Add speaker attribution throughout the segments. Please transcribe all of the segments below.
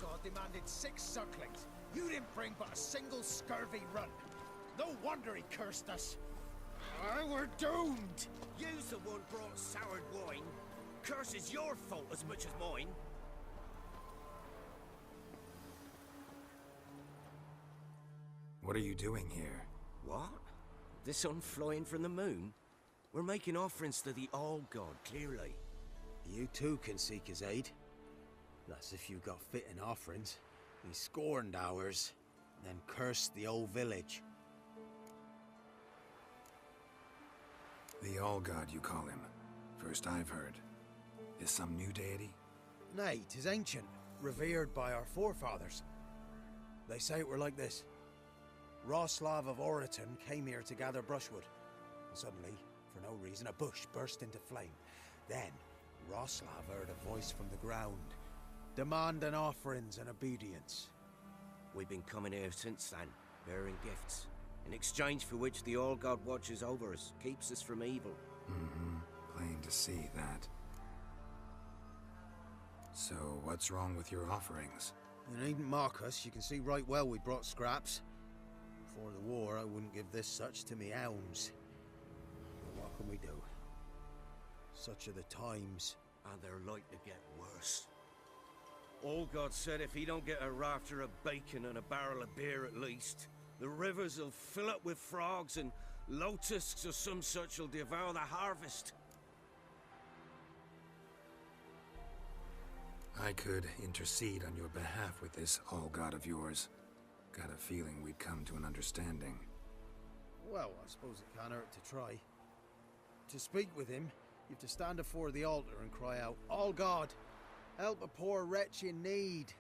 Speaker 1: god demanded 6 circlings. You didn't bring but a single scurvy run. No wonder he cursed us. We're doomed!
Speaker 2: You's the one brought soured wine. Curse is your fault as much as mine.
Speaker 3: What are you doing here?
Speaker 2: What? The sun flying from the moon? We're making offerings to the All-God, clearly.
Speaker 1: You too can seek his aid. That's if you got fitting offerings. He scorned ours, then cursed the old village.
Speaker 3: The All-God, you call him. First I've heard. Is some new deity?
Speaker 1: Nay, 'tis ancient, revered by our forefathers. They say it were like this. Roslav of Oriton came here to gather brushwood. And suddenly, for no reason, a bush burst into flame. Then, Roslav heard a voice from the ground, demanding offerings and obedience.
Speaker 2: We've been coming here since then, bearing gifts, in exchange for which the All-God watches over us, keeps us from evil.
Speaker 3: Plain to see that. So, what's wrong with your offerings?
Speaker 1: You needn't mock us, you can see right well we brought scraps. Before the war, I wouldn't give this such to me elms. But what can we do? Such are the times.
Speaker 2: And they're like to get worse. All-God said if he don't get a rafter of bacon and a barrel of beer at least, the rivers will fill up with frogs and locusts or some such will devour the harvest.
Speaker 3: I could intercede on your behalf with this All-God of yours. Got a feeling we'd come to an understanding.
Speaker 1: Well, I suppose it can't hurt to try. To speak with him, you have to stand before the altar and cry out, "All God, help a poor wretch in need."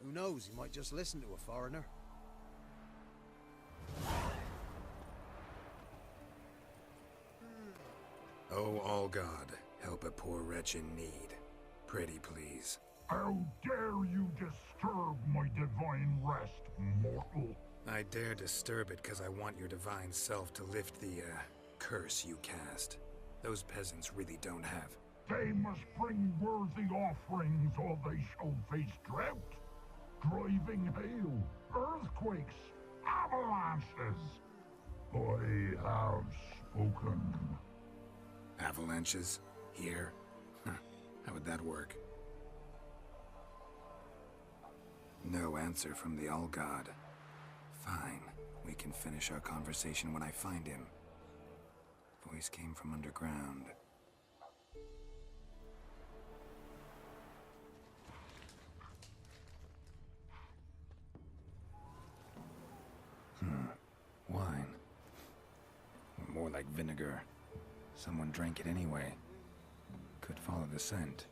Speaker 1: Who knows, he might just listen to a foreigner.
Speaker 3: Oh, All-God, help a poor wretch in need. Pretty please.
Speaker 4: How dare you disturb my divine rest, mortal?
Speaker 3: I dare disturb it because I want your divine self to lift the, curse you cast. Those peasants really don't have.
Speaker 4: They must bring worthy offerings or they shall face drought, driving hail, earthquakes, avalanches. I have spoken.
Speaker 3: Avalanches? Here? How would that work? No answer from the All-God. Fine. We can finish our conversation when I find him. Voice came from underground. Wine. More like vinegar. Someone drank it anyway. Could follow the scent.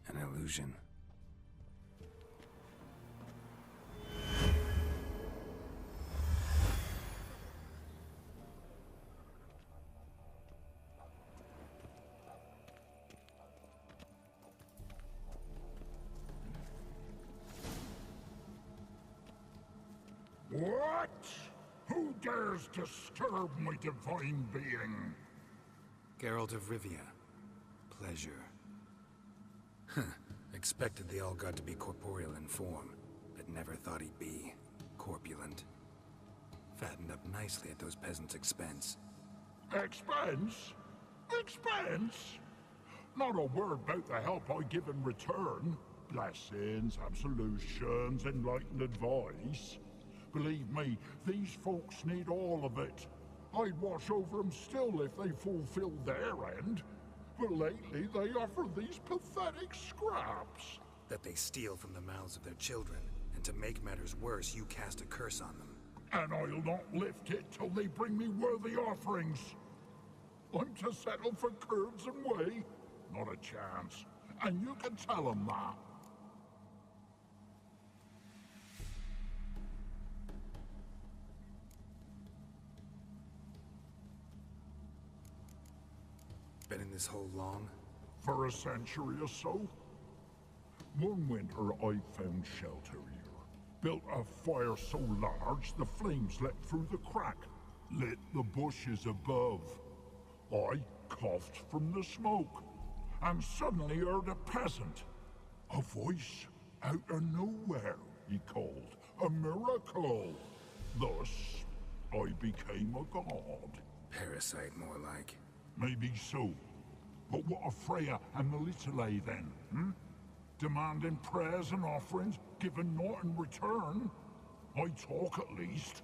Speaker 3: An illusion.
Speaker 4: What? Who dares disturb my divine being?
Speaker 3: Geralt of Rivia. Pleasure. Expected the All-God to be corporeal in form, but never thought he'd be corpulent. Fattened up nicely at those peasants' expense.
Speaker 4: Expense? Expense? Not a word about the help I give in return. Blessings, absolutions, enlightened advice. Believe me, these folks need all of it. I'd watch over them still if they fulfilled their end. But lately they offer these pathetic scraps.
Speaker 3: That they steal from the mouths of their children, and to make matters worse, you cast a curse on them.
Speaker 4: And I'll not lift it till they bring me worthy offerings. I'm to settle for curds and whey? Not a chance. And you can tell them that.
Speaker 3: Been in this hole long?
Speaker 4: For a century or so. One winter I found shelter here. Built a fire so large the flames leapt through the crack, lit the bushes above. I coughed from the smoke, and suddenly heard a peasant. A voice out of nowhere, he called. A miracle. Thus, I became a god.
Speaker 3: Parasite, more like.
Speaker 4: Maybe so. But what of Freya and the Little then, Demanding prayers and offerings, giving naught in return? I talk at least.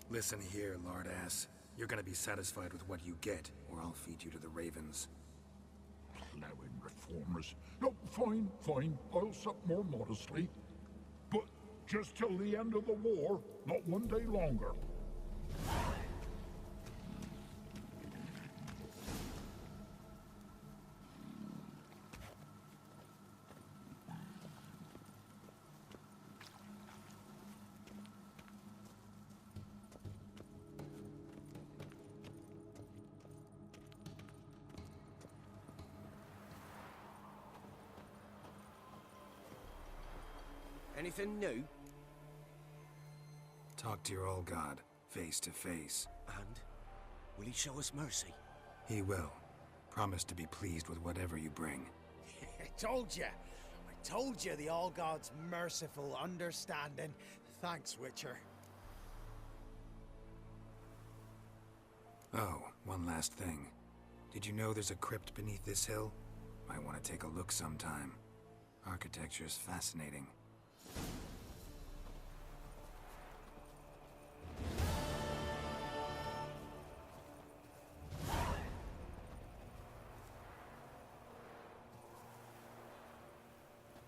Speaker 3: Listen here, lard ass. You're gonna be satisfied with what you get, or I'll feed you to the ravens.
Speaker 4: Ploughing reformers. No, fine, fine. I'll sup more modestly. But just till the end of the war, not one day longer.
Speaker 2: Anything new?
Speaker 3: Talk to your old god, face to face.
Speaker 2: And? Will he show us mercy?
Speaker 3: He will. Promise to be pleased with whatever you bring.
Speaker 1: I told you. I told you the All God's merciful, understanding. Thanks, Witcher.
Speaker 3: Oh, one last thing. Did you know there's a crypt beneath this hill? Might want to take a look sometime. Architecture's fascinating.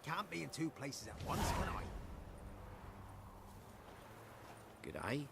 Speaker 1: Can't be in two places at once, can I?
Speaker 2: G'day.